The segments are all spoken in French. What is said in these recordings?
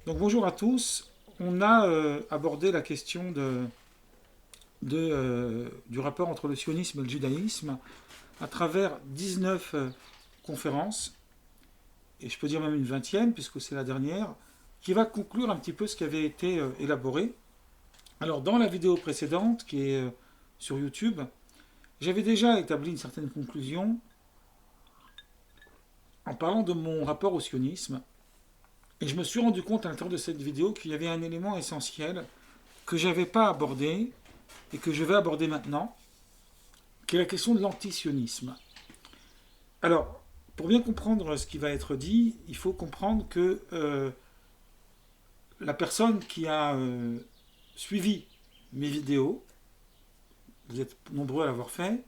Donc bonjour à tous. On a abordé la question du rapport entre le sionisme et le judaïsme à travers 19 conférences, et je peux dire même une vingtième, puisque c'est la dernière, qui va conclure un petit peu ce qui avait été élaboré. Alors dans la vidéo précédente, qui est sur YouTube, j'avais déjà établi une certaine conclusion en parlant de mon rapport au sionisme, et je me suis rendu compte à l'intérieur de cette vidéo qu'il y avait un élément essentiel que je n'avais pas abordé et que je vais aborder maintenant, qui est la question de l'antisionisme. Alors, pour bien comprendre ce qui va être dit, il faut comprendre que la personne qui a suivi mes vidéos, vous êtes nombreux à l'avoir fait,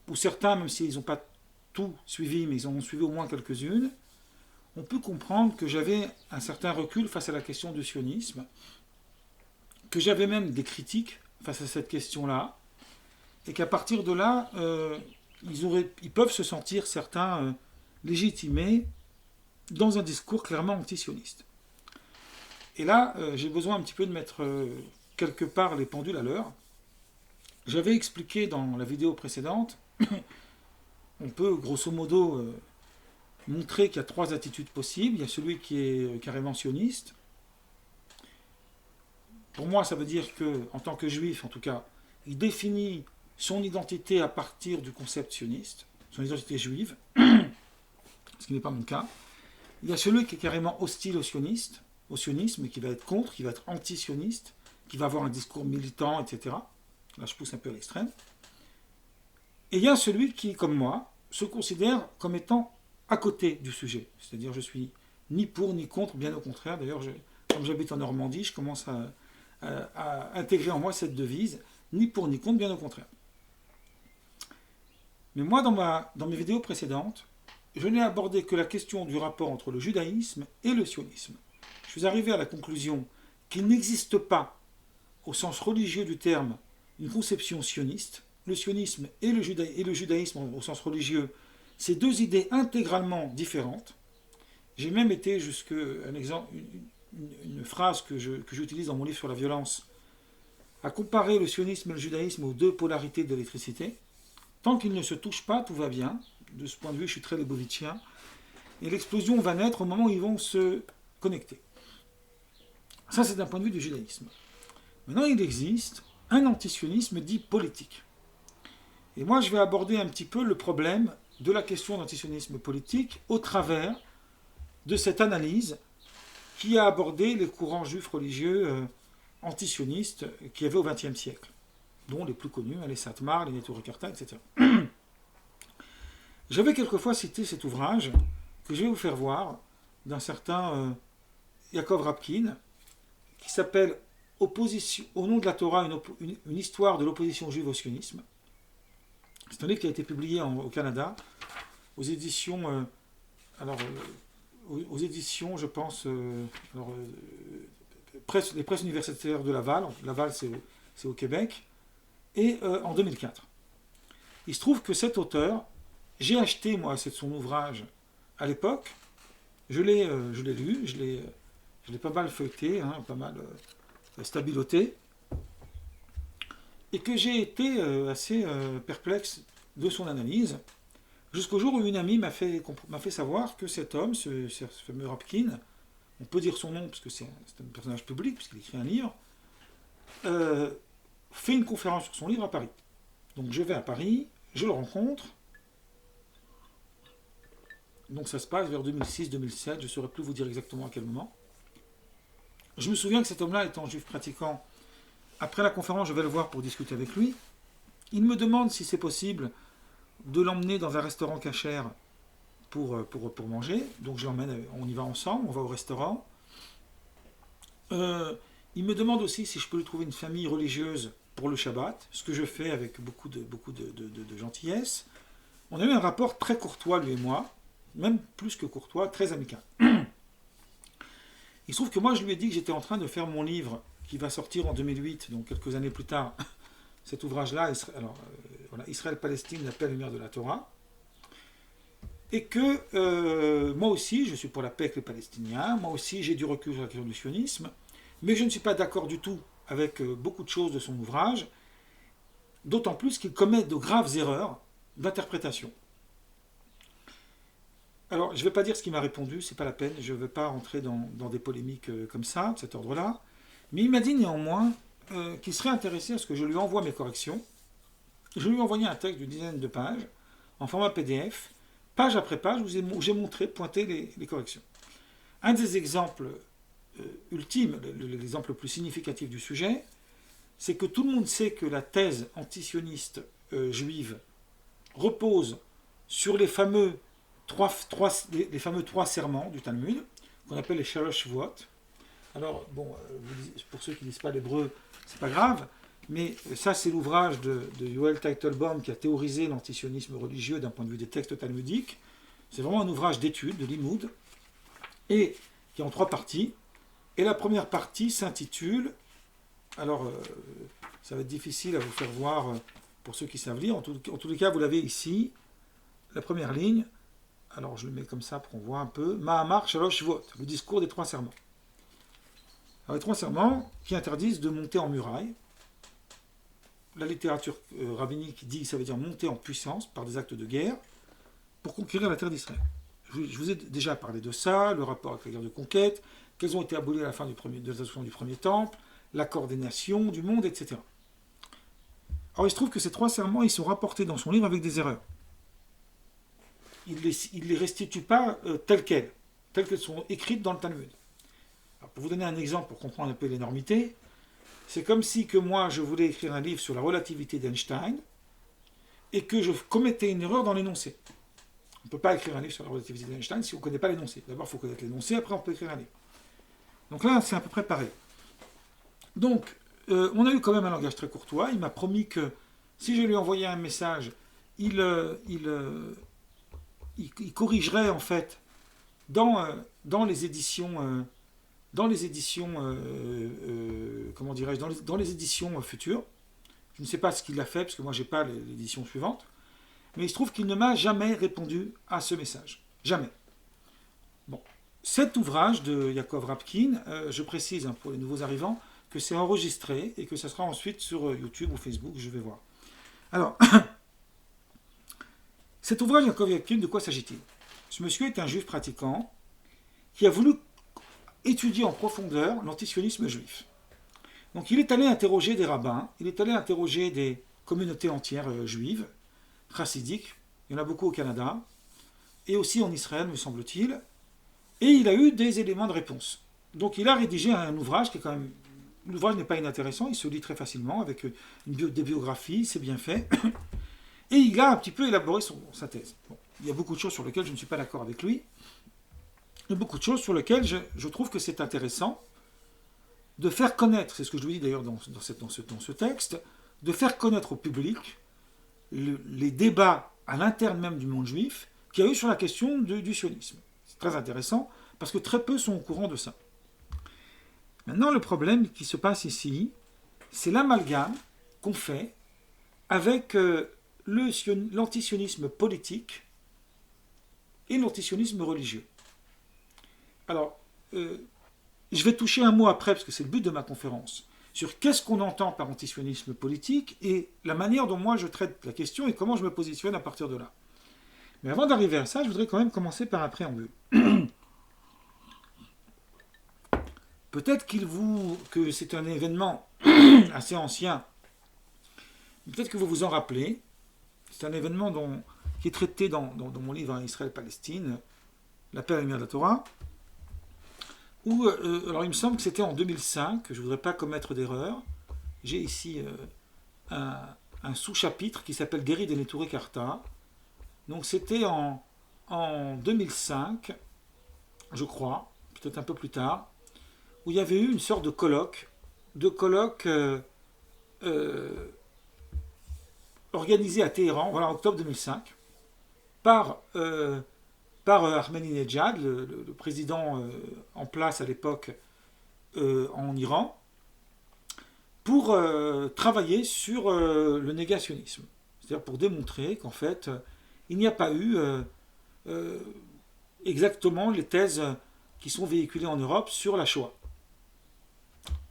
ou certains, même s'ils n'ont pas tout suivi, mais ils en ont suivi au moins quelques-unes, on peut comprendre que j'avais un certain recul face à la question du sionisme, que j'avais même des critiques face à cette question-là, et qu'à partir de là, ils peuvent se sentir certains légitimés dans un discours clairement antisioniste. Et là, j'ai besoin un petit peu de mettre quelque part les pendules à l'heure. J'avais expliqué dans la vidéo précédente, on peut grosso modo montrer qu'il y a trois attitudes possibles. Il y a celui qui est carrément sioniste. Pour moi, ça veut dire que, en tant que juif, en tout cas, il définit son identité à partir du concept sioniste, son identité juive, ce qui n'est pas mon cas. Il y a celui qui est carrément hostile au sionisme, qui va être contre, qui va être anti-sioniste, qui va avoir un discours militant, etc. Là, je pousse un peu à l'extrême. Et il y a celui qui, comme moi, se considère comme étant à côté du sujet. C'est-à-dire, je suis ni pour ni contre, bien au contraire. D'ailleurs, comme j'habite en Normandie, je commence à intégrer en moi cette devise, ni pour ni contre, bien au contraire. Mais moi, dans mes vidéos précédentes, je n'ai abordé que la question du rapport entre le judaïsme et le sionisme. Je suis arrivé à la conclusion qu'il n'existe pas, au sens religieux du terme, une conception sioniste. Le sionisme et le judaïsme, au sens religieux, c'est deux idées intégralement différentes. J'ai même été jusqu'à une phrase que j'utilise dans mon livre sur la violence, à comparer le sionisme et le judaïsme aux deux polarités de l'électricité. Tant qu'ils ne se touchent pas, tout va bien. De ce point de vue, je suis très lébovichien. Et l'explosion va naître au moment où ils vont se connecter. Ça, c'est d'un point de vue du judaïsme. Maintenant, il existe un antisionisme dit politique. Et moi, je vais aborder un petit peu le problème de la question d'antisionisme politique au travers de cette analyse qui a abordé les courants juifs religieux antisionistes qu'il y avait au XXe siècle, dont les plus connus, les Satmar, les Neturei Karta, etc. J'avais quelquefois cité cet ouvrage que je vais vous faire voir d'un certain Yaakov Rapkin qui s'appelle Au nom de la Torah, une histoire de l'opposition juive au sionisme. C'est un livre qui a été publié au Canada aux éditions, aux éditions, je pense, les presses universitaires de Laval. Laval, c'est au Québec. Et en 2004. Il se trouve que cet auteur, j'ai acheté, moi, son ouvrage à l'époque. Je l'ai lu, je l'ai pas mal feuilleté, pas mal stabiloté. Et que j'ai été assez perplexe de son analyse, jusqu'au jour où une amie m'a fait savoir que cet homme, ce fameux Rapkin, on peut dire son nom parce que c'est un personnage public, puisqu'il écrit un livre, fait une conférence sur son livre à Paris. Donc je vais à Paris, je le rencontre. Donc ça se passe vers 2006-2007, je ne saurais plus vous dire exactement à quel moment. Je me souviens que cet homme-là, étant juif pratiquant, après la conférence, je vais le voir pour discuter avec lui. Il me demande si c'est possible de l'emmener dans un restaurant cachère pour manger. Donc je l'emmène, on y va ensemble, on va au restaurant. Il me demande aussi si je peux lui trouver une famille religieuse pour le Shabbat, ce que je fais avec beaucoup de gentillesse. On a eu un rapport très courtois, lui et moi, même plus que courtois, très amical. Il se trouve que moi, je lui ai dit que j'étais en train de faire mon livre qui va sortir en 2008, donc quelques années plus tard. Cet ouvrage-là, Israël-Palestine, la paix et lumière de la Torah. et que moi aussi, je suis pour la paix avec les Palestiniens, moi aussi j'ai du recul sur la question du sionisme, mais je ne suis pas d'accord du tout avec beaucoup de choses de son ouvrage, d'autant plus qu'il commet de graves erreurs d'interprétation. Alors, je ne vais pas dire ce qu'il m'a répondu, c'est pas la peine, je ne vais pas rentrer dans des polémiques comme ça, de cet ordre-là, mais il m'a dit néanmoins qu'il serait intéressé à ce que je lui envoie mes corrections. Je lui ai envoyé un texte d'une dizaine de pages, en format PDF, page après page, où j'ai montré, pointé les corrections. Un des exemples ultimes, l'exemple le plus significatif du sujet, c'est que tout le monde sait que la thèse antisioniste juive repose sur les fameux trois serments du Talmud, qu'on appelle les Shalosh Shvuot. Alors, bon, pour ceux qui ne lisent pas l'hébreu, c'est pas grave, mais ça, c'est l'ouvrage de Yoel Teitelbaum qui a théorisé l'antisionisme religieux d'un point de vue des textes talmudiques. C'est vraiment un ouvrage d'étude, de limoud, et qui est en 3 parties. Et la première partie s'intitule, alors ça va être difficile à vous faire voir pour ceux qui savent lire, en tous les cas, vous l'avez ici, la première ligne, alors je le mets comme ça pour qu'on voit un peu, Mahamar Shalosh Shvuot, le discours des 3 serments. Alors, les 3 serments qui interdisent de monter en muraille. La littérature rabbinique dit que ça veut dire monter en puissance par des actes de guerre pour conquérir la terre d'Israël. Je vous ai déjà parlé de ça, le rapport avec la guerre de conquête, qu'elles ont été abolies à la fin de la destruction du premier temple, l'accord des nations, du monde, etc. Alors il se trouve que ces 3 serments, ils sont rapportés dans son livre avec des erreurs. Il ne les restitue pas telles qu'elles sont écrites dans le Talmud. Alors, pour vous donner un exemple pour comprendre un peu l'énormité, c'est comme si que moi je voulais écrire un livre sur la relativité d'Einstein et que je commettais une erreur dans l'énoncé. On ne peut pas écrire un livre sur la relativité d'Einstein si on ne connaît pas l'énoncé. D'abord, il faut connaître l'énoncé, après on peut écrire un livre. Donc là, c'est à peu près pareil. Donc, on a eu quand même un langage très courtois. Il m'a promis que si je lui envoyais un message, il corrigerait en fait dans les éditions, comment dirais-je, dans les éditions futures. Je ne sais pas ce qu'il a fait parce que moi j'ai pas l'édition suivante, mais il se trouve qu'il ne m'a jamais répondu à ce message, jamais. Bon, cet ouvrage de Yaakov Rapkin, je précise pour les nouveaux arrivants que c'est enregistré et que ça sera ensuite sur YouTube ou Facebook, je vais voir. Alors, cet ouvrage de Yaakov Rapkin, de quoi s'agit-il? Ce monsieur est un juif pratiquant qui a voulu étudier en profondeur l'antisionisme juif. Donc il est allé interroger des rabbins, il est allé interroger des communautés entières juives, chassidiques, il y en a beaucoup au Canada, et aussi en Israël, me semble-t-il, et il a eu des éléments de réponse. Donc il a rédigé un ouvrage qui est quand même... L'ouvrage n'est pas inintéressant, il se lit très facilement, avec des biographies, c'est bien fait, et il a un petit peu élaboré sa thèse. Bon, il y a beaucoup de choses sur lesquelles je ne suis pas d'accord avec lui, il y a beaucoup de choses sur lesquelles je trouve que c'est intéressant de faire connaître, c'est ce que je vous dis d'ailleurs dans ce texte, de faire connaître au public les débats à l'interne même du monde juif qu'il y a eu sur la question du sionisme. C'est très intéressant parce que très peu sont au courant de ça. Maintenant, le problème qui se passe ici, c'est l'amalgame qu'on fait avec l'antisionisme politique et l'antisionisme religieux. Alors, je vais toucher un mot après, parce que c'est le but de ma conférence, sur qu'est-ce qu'on entend par antisionisme politique et la manière dont moi je traite la question et comment je me positionne à partir de là. Mais avant d'arriver à ça, je voudrais quand même commencer par un préambule. Peut-être que c'est un événement assez ancien, peut-être que vous vous en rappelez. C'est un événement qui est traité dans mon livre Israël-Palestine, La paix et la lumière de la Torah. Alors il me semble que c'était en 2005, je ne voudrais pas commettre d'erreur. J'ai ici un sous-chapitre qui s'appelle Gerid et Neturei Karta. Donc c'était en 2005, je crois, peut-être un peu plus tard, où il y avait eu une sorte de colloque organisé à Téhéran, voilà, en octobre 2005, par Ahmadinejad, le président en place à l'époque en Iran, pour travailler sur le négationnisme. C'est-à-dire pour démontrer qu'en fait, il n'y a pas eu euh, exactement les thèses qui sont véhiculées en Europe sur la Shoah.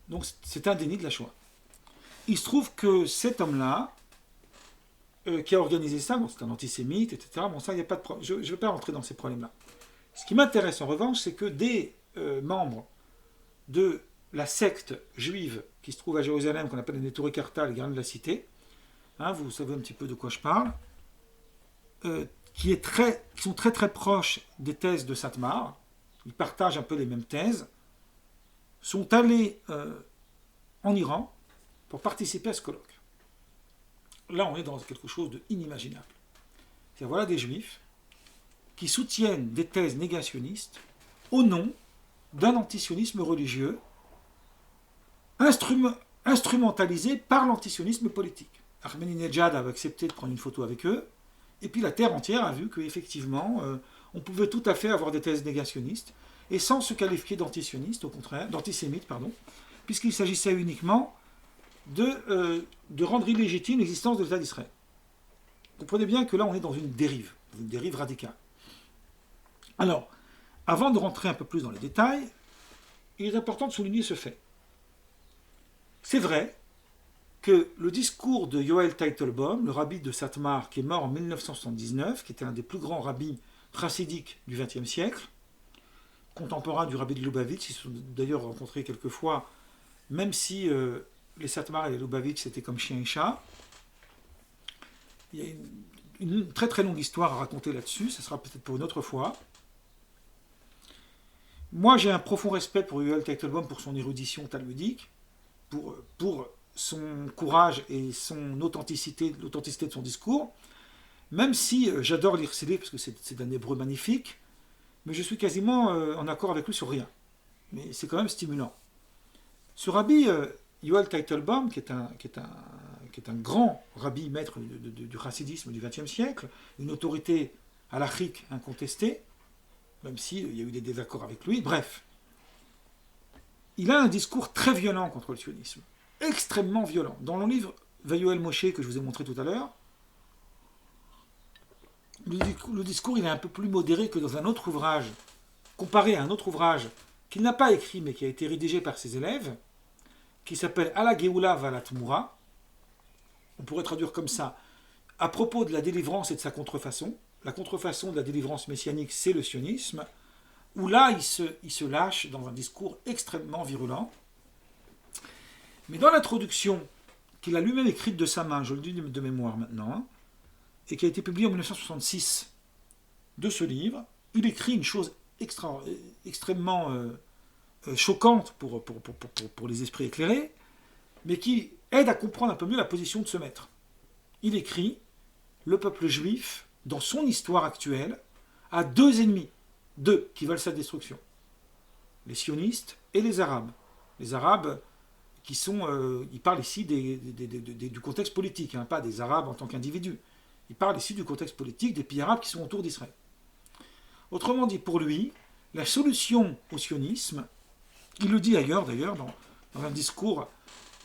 Donc c'est un déni de la Shoah. Il se trouve que cet homme-là, qui a organisé ça, bon, c'est un antisémite, etc. Bon, ça, il n'y a pas de problème. Je ne vais pas rentrer dans ces problèmes-là. Ce qui m'intéresse en revanche, c'est que des membres de la secte juive qui se trouve à Jérusalem, qu'on appelle les Neturei Karta, les gardiens de la cité, hein, vous savez un petit peu de quoi je parle, qui sont très très proches des thèses de Satmar, ils partagent un peu les mêmes thèses, sont allés en Iran pour participer à ce colloque. Là, on est dans quelque chose d'inimaginable. C'est voilà des juifs qui soutiennent des thèses négationnistes au nom d'un antisionisme religieux instrumentalisé par l'antisionisme politique. Ahmadinejad avait accepté de prendre une photo avec eux, et puis la terre entière a vu qu'effectivement, on pouvait tout à fait avoir des thèses négationnistes, et sans se qualifier d'antisioniste, au contraire, d'antisémite, pardon, puisqu'il s'agissait uniquement de rendre illégitime l'existence de l'État d'Israël. Vous comprenez bien que là, on est dans une dérive radicale. Alors, avant de rentrer un peu plus dans les détails, il est important de souligner ce fait. C'est vrai que le discours de Yoel Teitelbaum, le rabbi de Satmar, qui est mort en 1979, qui était un des plus grands rabbis chassidiques du XXe siècle, contemporain du rabbi de Lubavitch, ils se sont d'ailleurs rencontrés quelques fois, même si les Satmar et les Lubavitch c'était comme chien et chat. Il y a une très très longue histoire à raconter là-dessus, ça sera peut-être pour une autre fois. Moi j'ai un profond respect pour Yoel Teitelbaum, pour son érudition talmudique, pour son courage et son authenticité, l'authenticité de son discours, même si j'adore lire ses livres parce que c'est d'un hébreu magnifique, mais je suis quasiment en accord avec lui sur rien. Mais c'est quand même stimulant. Ce rabbi Yoel Teitelbaum, qui est un grand rabbi maître du chassidisme du XXe siècle, une autorité halachique incontestée, même s'il y a eu des désaccords avec lui, bref. Il a un discours très violent contre le sionisme, extrêmement violent. Dans le livre Vayoel Moshe que je vous ai montré tout à l'heure, le discours il est un peu plus modéré que dans un autre ouvrage, comparé à un autre ouvrage qu'il n'a pas écrit mais qui a été rédigé par ses élèves, qui s'appelle Ala Geoula Valatmura. On pourrait traduire comme ça, à propos de la délivrance et de sa contrefaçon. La contrefaçon de la délivrance messianique, c'est le sionisme, où là, il se lâche dans un discours extrêmement virulent. Mais dans l'introduction, qu'il a lui-même écrite de sa main, je le dis de mémoire maintenant, et qui a été publiée en 1966 de ce livre, il écrit une chose extrêmement choquante pour les esprits éclairés, mais qui aide à comprendre un peu mieux la position de ce maître. Il écrit « Le peuple juif, dans son histoire actuelle, a deux ennemis, deux qui veulent sa destruction. Les sionistes et les Arabes. Les Arabes qui sont... il parle ici du contexte politique, hein, pas des Arabes en tant qu'individus. Il parle ici du contexte politique des pays arabes qui sont autour d'Israël. Autrement dit, pour lui, la solution au sionisme, il le dit ailleurs d'ailleurs, dans un discours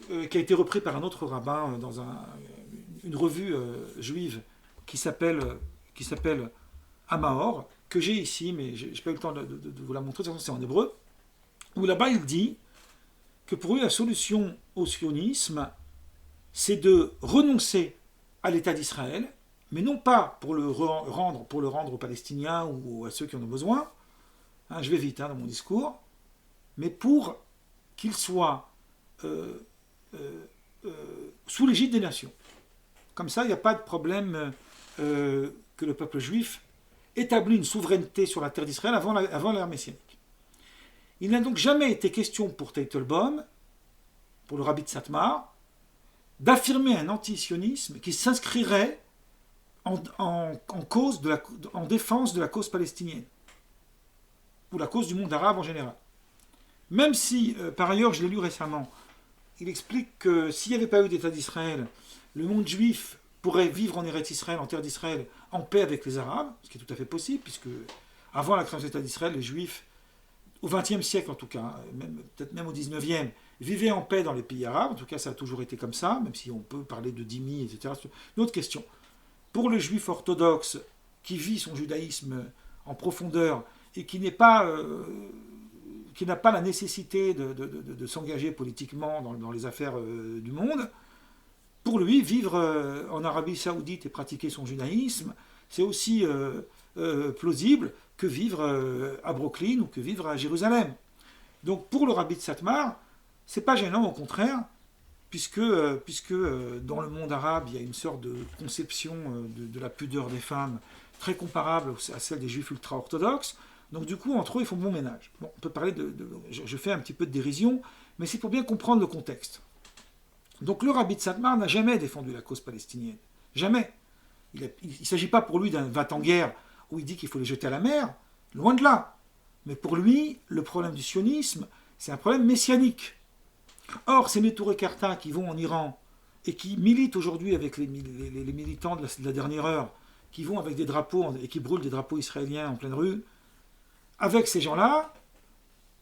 qui a été repris par un autre rabbin dans une revue juive qui s'appelle Amaor, que j'ai ici, mais je n'ai pas eu le temps de vous la montrer, de toute façon c'est en hébreu, où là-bas il dit que pour lui la solution au sionisme, c'est de renoncer à l'État d'Israël, mais non pas pour le rendre aux Palestiniens ou à ceux qui en ont besoin, hein, je vais vite dans mon discours, mais pour qu'il soit sous l'égide des nations. Comme ça, il n'y a pas de problème que le peuple juif établit une souveraineté sur la terre d'Israël avant l'ère messianique. Il n'a donc jamais été question pour Teitelbaum, pour le rabbi de Satmar, d'affirmer un antisionisme qui s'inscrirait en défense de la cause palestinienne, ou la cause du monde arabe en général. Même si, par ailleurs, je l'ai lu récemment, il explique que s'il n'y avait pas eu d'État d'Israël, le monde juif pourrait vivre en Eretz Israël, en terre d'Israël, en paix avec les Arabes, ce qui est tout à fait possible, puisque avant la création de l'État d'Israël, les Juifs, au XXe siècle en tout cas, peut-être même au XIXe, vivaient en paix dans les pays arabes. En tout cas, ça a toujours été comme ça, même si on peut parler de dhimmi, etc. C'est une autre question. Pour le juif orthodoxe qui vit son judaïsme en profondeur et qui n'a pas la nécessité de s'engager politiquement dans les affaires du monde, pour lui, vivre en Arabie Saoudite et pratiquer son judaïsme, c'est aussi plausible que vivre à Brooklyn ou que vivre à Jérusalem. Donc pour le rabbi de Satmar, c'est pas gênant, au contraire, puisque dans le monde arabe, il y a une sorte de conception de la pudeur des femmes très comparable à celle des juifs ultra-orthodoxes. Donc du coup, entre eux, ils font bon ménage. Bon, on peut parler je fais un petit peu de dérision, mais c'est pour bien comprendre le contexte. Donc le rabbi de Satmar n'a jamais défendu la cause palestinienne. Jamais. Il ne s'agit pas pour lui d'un va-t-en-guerre où il dit qu'il faut les jeter à la mer. Loin de là. Mais pour lui, le problème du sionisme, c'est un problème messianique. Or, ces Neturei Karta qui vont en Iran et qui militent aujourd'hui avec les militants de la dernière heure, qui vont avec des drapeaux et qui brûlent des drapeaux israéliens en pleine rue, avec ces gens-là,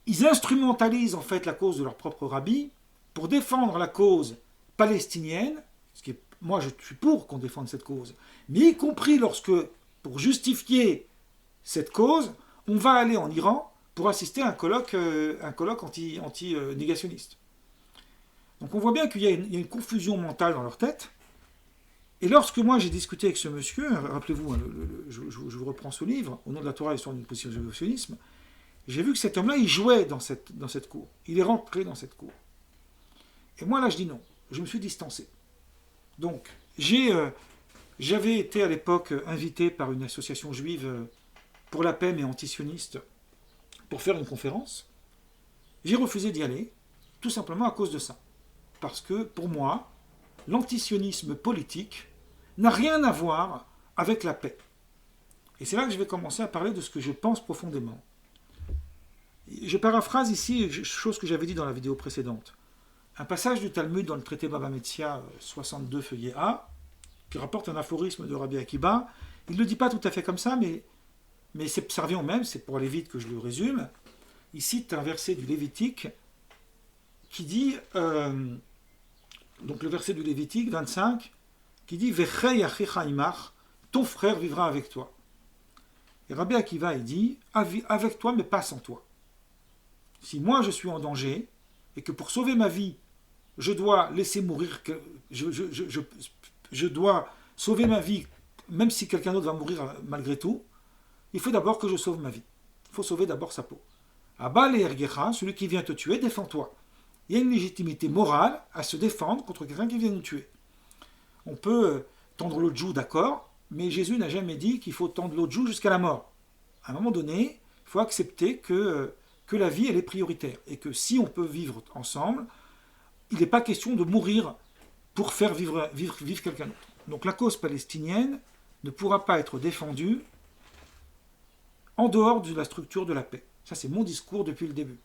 ils instrumentalisent en fait la cause de leur propre rabbi pour défendre la cause palestinienne, ce qui est, moi je suis pour qu'on défende cette cause, mais y compris lorsque, pour justifier cette cause, on va aller en Iran pour assister à un colloque anti-négationniste. Donc on voit bien qu'il y a une confusion mentale dans leur tête. Et lorsque moi j'ai discuté avec ce monsieur, rappelez-vous, je vous reprends ce livre, Au nom de la Torah, l'histoire d'une position du sionisme, j'ai vu que cet homme-là, il jouait dans cette cour. Il est rentré dans cette cour. Et moi là je dis non, je me suis distancé. Donc j'avais été à l'époque invité par une association juive pour la paix mais antisioniste pour faire une conférence. J'ai refusé d'y aller, tout simplement à cause de ça. Parce que pour moi, l'antisionisme politique n'a rien à voir avec la paix. Et c'est là que je vais commencer à parler de ce que je pense profondément. Je paraphrase ici, chose que j'avais dit dans la vidéo précédente. Un passage du Talmud dans le traité Baba Metzia 62 feuillet A, qui rapporte un aphorisme de Rabbi Akiba. Il ne le dit pas tout à fait comme ça, mais ça revient au même, c'est pour aller vite que je le résume. Il cite un verset du Lévitique qui dit, donc le verset du Lévitique 25, qui dit « Vechei achicha imach » ton frère vivra avec toi. Et Rabbi Akiva, il dit « avec toi, mais pas sans toi ». Si moi je suis en danger, et que pour sauver ma vie, je dois laisser mourir, je dois sauver ma vie, même si quelqu'un d'autre va mourir malgré tout, il faut d'abord que je sauve ma vie. Il faut sauver d'abord sa peau. Abba le ergecha, celui qui vient te tuer, défends-toi. Il y a une légitimité morale à se défendre contre quelqu'un qui vient nous tuer. On peut tendre l'autre joue, d'accord, mais Jésus n'a jamais dit qu'il faut tendre l'autre joue jusqu'à la mort. À un moment donné, il faut accepter que la vie, elle est prioritaire. Et que si on peut vivre ensemble, il n'est pas question de mourir pour faire vivre quelqu'un d'autre. Donc la cause palestinienne ne pourra pas être défendue en dehors de la structure de la paix. Ça, c'est mon discours depuis le début.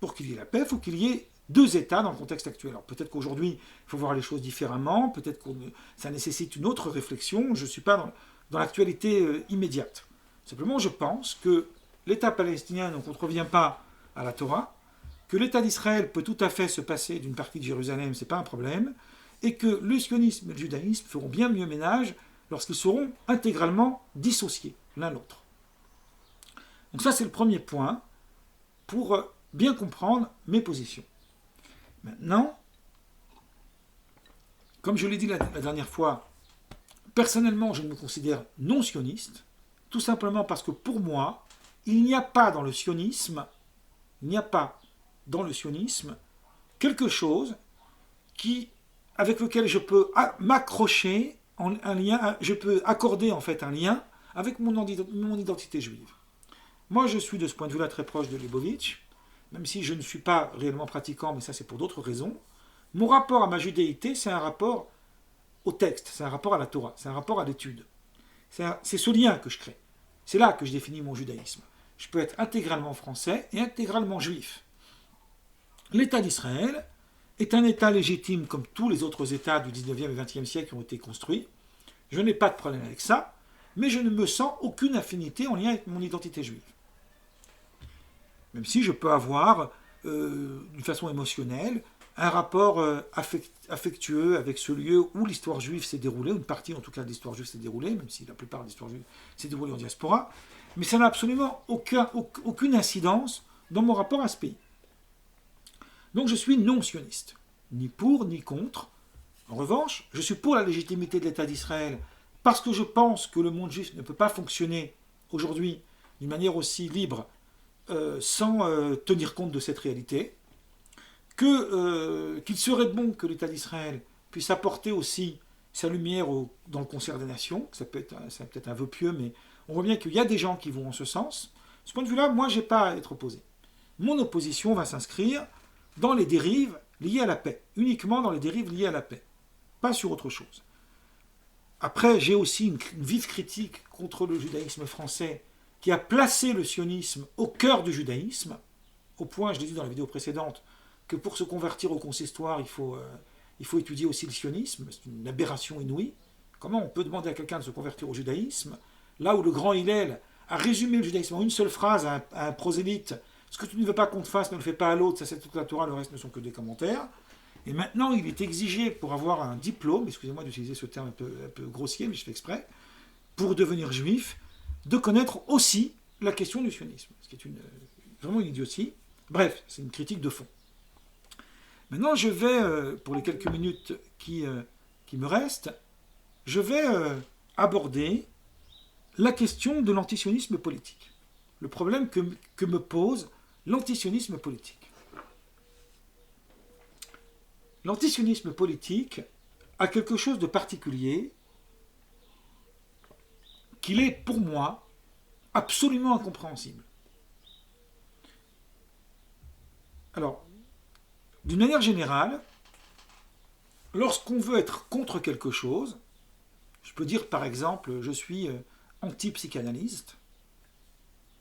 Pour qu'il y ait la paix, il faut qu'il y ait deux États dans le contexte actuel. Alors peut-être qu'aujourd'hui, il faut voir les choses différemment, peut-être que ça nécessite une autre réflexion, je ne suis pas dans l'actualité immédiate. Simplement, je pense que l'État palestinien ne contrevient pas à la Torah, que l'État d'Israël peut tout à fait se passer d'une partie de Jérusalem, ce n'est pas un problème, et que le sionisme et le judaïsme feront bien mieux ménage lorsqu'ils seront intégralement dissociés l'un l'autre. Donc ça, c'est le premier point pour bien comprendre mes positions. Maintenant, comme je l'ai dit la dernière fois, personnellement, je me considère non sioniste, tout simplement parce que pour moi, il n'y a pas dans le sionisme quelque chose avec lequel je peux m'accrocher un lien, je peux accorder en fait un lien avec mon identité juive. Moi, je suis de ce point de vue-là très proche de Leibovitch, même si je ne suis pas réellement pratiquant, mais ça c'est pour d'autres raisons. Mon rapport à ma judéité, c'est un rapport au texte, c'est un rapport à la Torah, c'est un rapport à l'étude. C'est ce lien que je crée. C'est là que je définis mon judaïsme. Je peux être intégralement français et intégralement juif. L'État d'Israël est un État légitime comme tous les autres États du 19e et 20e siècle qui ont été construits. Je n'ai pas de problème avec ça, mais je ne me sens aucune affinité en lien avec mon identité juive. Même si je peux avoir, d'une façon émotionnelle, un rapport affectueux avec ce lieu où l'histoire juive s'est déroulée, une partie en tout cas de l'histoire juive s'est déroulée, même si la plupart de l'histoire juive s'est déroulée en diaspora, mais ça n'a absolument aucune incidence dans mon rapport à ce pays. Donc je suis non sioniste, ni pour ni contre. En revanche, je suis pour la légitimité de l'État d'Israël parce que je pense que le monde juif ne peut pas fonctionner aujourd'hui d'une manière aussi libre sans tenir compte de cette réalité, qu'il serait bon que l'État d'Israël puisse apporter aussi sa lumière dans le concert des nations. Ça peut être un vœu pieux, mais on voit bien qu'il y a des gens qui vont en ce sens. De ce point de vue-là, moi, je n'ai pas à être opposé. Mon opposition va s'inscrire dans les dérives liées à la paix, uniquement dans les dérives liées à la paix, pas sur autre chose. Après, j'ai aussi une vive critique contre le judaïsme français qui a placé le sionisme au cœur du judaïsme, au point, je l'ai dit dans la vidéo précédente, que pour se convertir au consistoire, il faut étudier aussi le sionisme. C'est une aberration inouïe. Comment on peut demander à quelqu'un de se convertir au judaïsme, là où le grand Hillel a résumé le judaïsme en une seule phrase à un prosélyte: ce que tu ne veux pas qu'on te fasse, ne le fais pas à l'autre, ça c'est toute la Torah, le reste ne sont que des commentaires. Et maintenant, il est exigé pour avoir un diplôme, excusez-moi d'utiliser ce terme un peu grossier, mais je fais exprès, pour devenir juif, de connaître aussi la question du sionisme, ce qui est vraiment une idiotie. Bref, c'est une critique de fond. Maintenant, je vais, pour les quelques minutes qui me restent, je vais aborder la question de l'antisionisme politique. Le problème que me pose l'antisionisme politique. L'antisionisme politique a quelque chose de particulier qu'il est, pour moi, absolument incompréhensible. Alors, d'une manière générale, lorsqu'on veut être contre quelque chose, je peux dire par exemple, je suis anti-psychanalyste,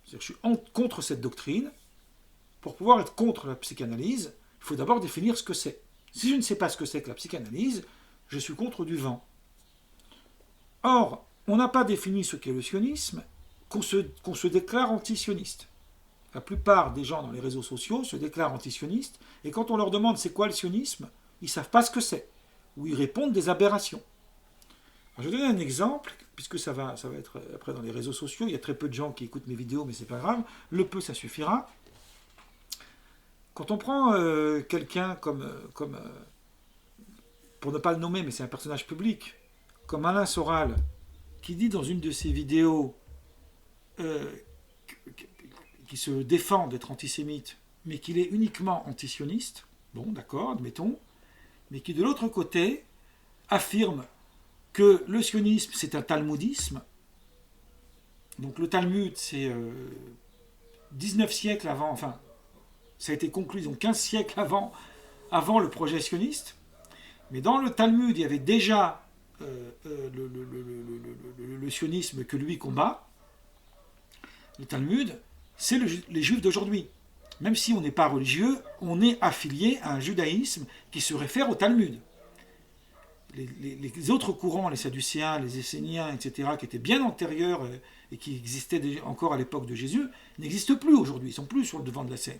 c'est-à-dire je suis contre cette doctrine. Pour pouvoir être contre la psychanalyse, il faut d'abord définir ce que c'est. Si je ne sais pas ce que c'est que la psychanalyse, je suis contre du vent. Or, on n'a pas défini ce qu'est le sionisme, qu'on se déclare anti-sioniste. La plupart des gens dans les réseaux sociaux se déclarent anti-sionistes, et quand on leur demande c'est quoi le sionisme, ils ne savent pas ce que c'est, ou ils répondent des aberrations. Alors, je vais donner un exemple, puisque ça va être après dans les réseaux sociaux, il y a très peu de gens qui écoutent mes vidéos, mais c'est pas grave, le peu ça suffira. Quand on prend quelqu'un comme pour ne pas le nommer, mais c'est un personnage public, comme Alain Soral, qui dit dans une de ses vidéos qui se défend d'être antisémite, mais qu'il est uniquement antisioniste, bon d'accord, admettons, mais qui de l'autre côté affirme que le sionisme c'est un talmudisme. Donc le Talmud c'est 19 siècles avant, enfin ça a été conclu donc 15 siècles avant le projet sioniste, mais dans le Talmud il y avait déjà le sionisme que lui combat. Le Talmud, c'est les juifs d'aujourd'hui. Même si on n'est pas religieux, on est affilié à un judaïsme qui se réfère au Talmud. Les autres courants, les Sadducéens, les Esséniens, etc., qui étaient bien antérieurs et qui existaient encore à l'époque de Jésus, n'existent plus aujourd'hui, ils ne sont plus sur le devant de la scène.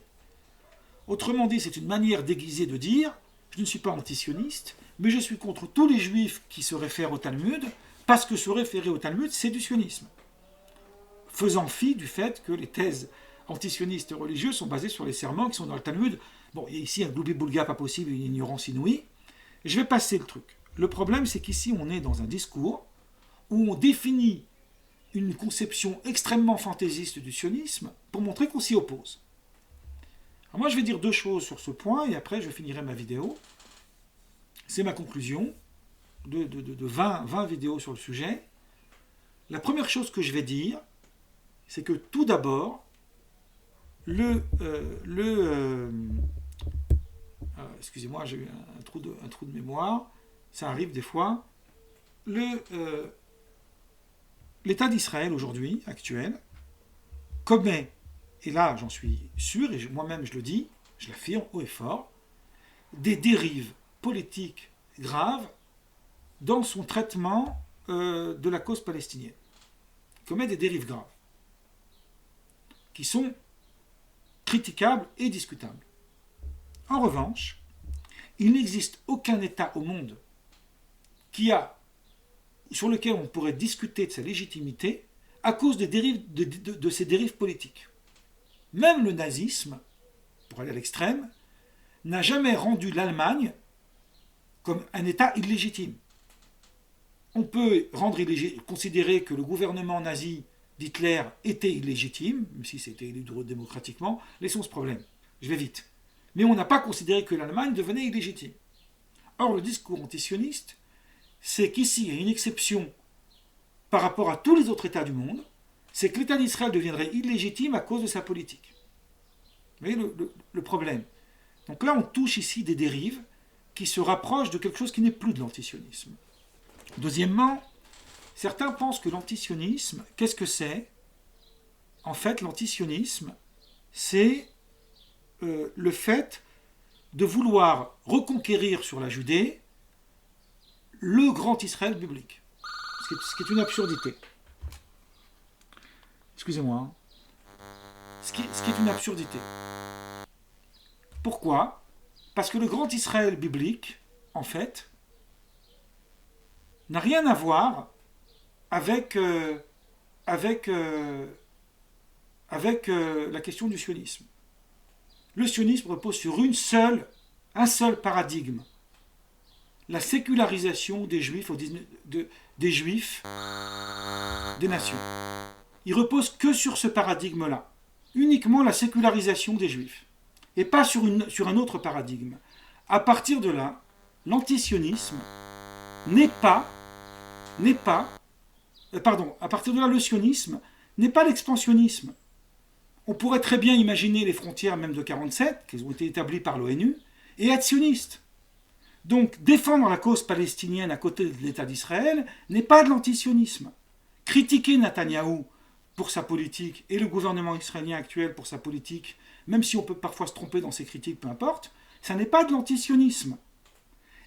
Autrement dit, c'est une manière déguisée de dire « je ne suis pas antisioniste, mais je suis contre tous les juifs qui se réfèrent au Talmud, parce que se référer au Talmud, c'est du sionisme. » Faisant fi du fait que les thèses antisionistes religieuses sont basées sur les serments qui sont dans le Talmud. Bon, il y a ici un gloubi-boulga pas possible, une ignorance inouïe. Je vais passer le truc. Le problème, c'est qu'ici, on est dans un discours où on définit une conception extrêmement fantaisiste du sionisme pour montrer qu'on s'y oppose. Alors moi, je vais dire deux choses sur ce point, et après, je finirai ma vidéo. C'est ma conclusion de 20 vidéos sur le sujet. La première chose que je vais dire, c'est que tout d'abord, excusez-moi, j'ai eu un trou de mémoire, ça arrive des fois, l'État d'Israël aujourd'hui, actuel, commet, et là j'en suis sûr, et moi-même je le dis, je l'affirme haut et fort, des dérives politiques graves dans son traitement de la cause palestinienne. Il commet des dérives graves, qui sont critiquables et discutables. En revanche, Il n'existe aucun État au monde sur lequel on pourrait discuter de sa légitimité à cause des dérives, de ses dérives politiques. Même le nazisme, pour aller à l'extrême, n'a jamais rendu l'Allemagne comme un État illégitime. On peut considérer que le gouvernement nazi d'Hitler était illégitime, même si c'était élu démocratiquement. Laissons ce problème, je vais vite. Mais on n'a pas considéré que l'Allemagne devenait illégitime. Or, le discours antisioniste, c'est qu'ici, il y a une exception par rapport à tous les autres États du monde, c'est que l'État d'Israël deviendrait illégitime à cause de sa politique. Vous voyez le problème. Donc là, on touche ici des dérives qui se rapprochent de quelque chose qui n'est plus de l'antisionisme. Deuxièmement, certains pensent que l'antisionisme, qu'est-ce que c'est ? En fait, l'antisionisme, c'est le fait de vouloir reconquérir sur la Judée le grand Israël biblique. Ce qui est une absurdité. Excusez-moi. Hein. Ce qui est une absurdité. Pourquoi ? Parce que le grand Israël biblique, en fait, n'a rien à voir avec la question du sionisme. Le sionisme repose sur un seul paradigme. La sécularisation des Juifs, des nations. Il repose que sur ce paradigme-là. Uniquement la sécularisation des Juifs. Et pas sur un autre paradigme. À partir de là, l'antisionisme à partir de là, le sionisme n'est pas l'expansionnisme. On pourrait très bien imaginer les frontières même de 1947, qui ont été établies par l'ONU, et être sioniste. Donc, défendre la cause palestinienne à côté de l'État d'Israël n'est pas de l'antisionisme. Critiquer Netanyahou pour sa politique et le gouvernement israélien actuel pour sa politique, même si on peut parfois se tromper dans ses critiques, peu importe, ça n'est pas de l'antisionisme.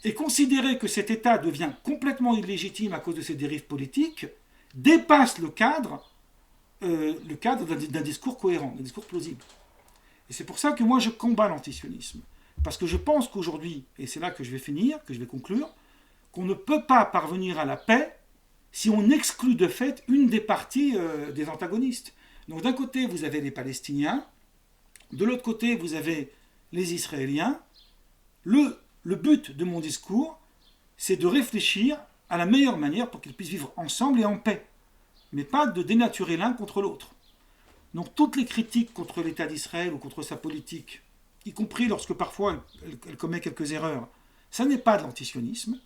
Et considérer que cet État devient complètement illégitime à cause de ses dérives politiques dépasse le cadre d'un discours cohérent, d'un discours plausible. Et c'est pour ça que moi je combats l'antisionisme. Parce que je pense qu'aujourd'hui, et c'est là que je vais finir, que je vais conclure, qu'on ne peut pas parvenir à la paix si on exclut de fait une des parties des antagonistes. Donc d'un côté, vous avez les Palestiniens, de l'autre côté, vous avez les Israéliens. Le but de mon discours, c'est de réfléchir à la meilleure manière pour qu'ils puissent vivre ensemble et en paix, mais pas de dénaturer l'un contre l'autre. Donc toutes les critiques contre l'État d'Israël ou contre sa politique, y compris lorsque parfois elle commet quelques erreurs, ça n'est pas de l'antisionisme.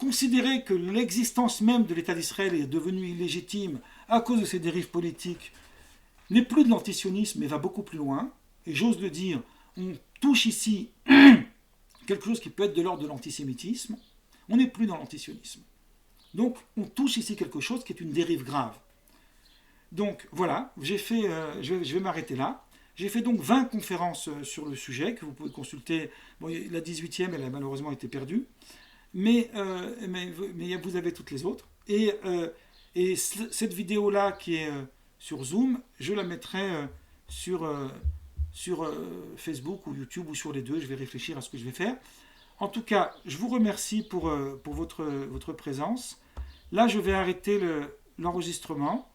Considérer que l'existence même de l'État d'Israël est devenue illégitime à cause de ses dérives politiques n'est plus de l'antisionisme, mais va beaucoup plus loin. Et j'ose le dire, on touche ici quelque chose qui peut être de l'ordre de l'antisémitisme. On n'est plus dans l'antisionisme. Donc on touche ici quelque chose qui est une dérive grave. Donc voilà, je vais m'arrêter là. J'ai fait donc 20 conférences sur le sujet que vous pouvez consulter. Bon, la 18e, elle a malheureusement été perdue. Mais vous avez toutes les autres. Et cette vidéo-là qui est sur Zoom, je la mettrai sur Facebook ou YouTube ou sur les deux. Je vais réfléchir à ce que je vais faire. En tout cas, je vous remercie pour votre présence. Là, je vais arrêter l'enregistrement.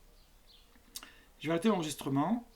Je vais arrêter l'enregistrement.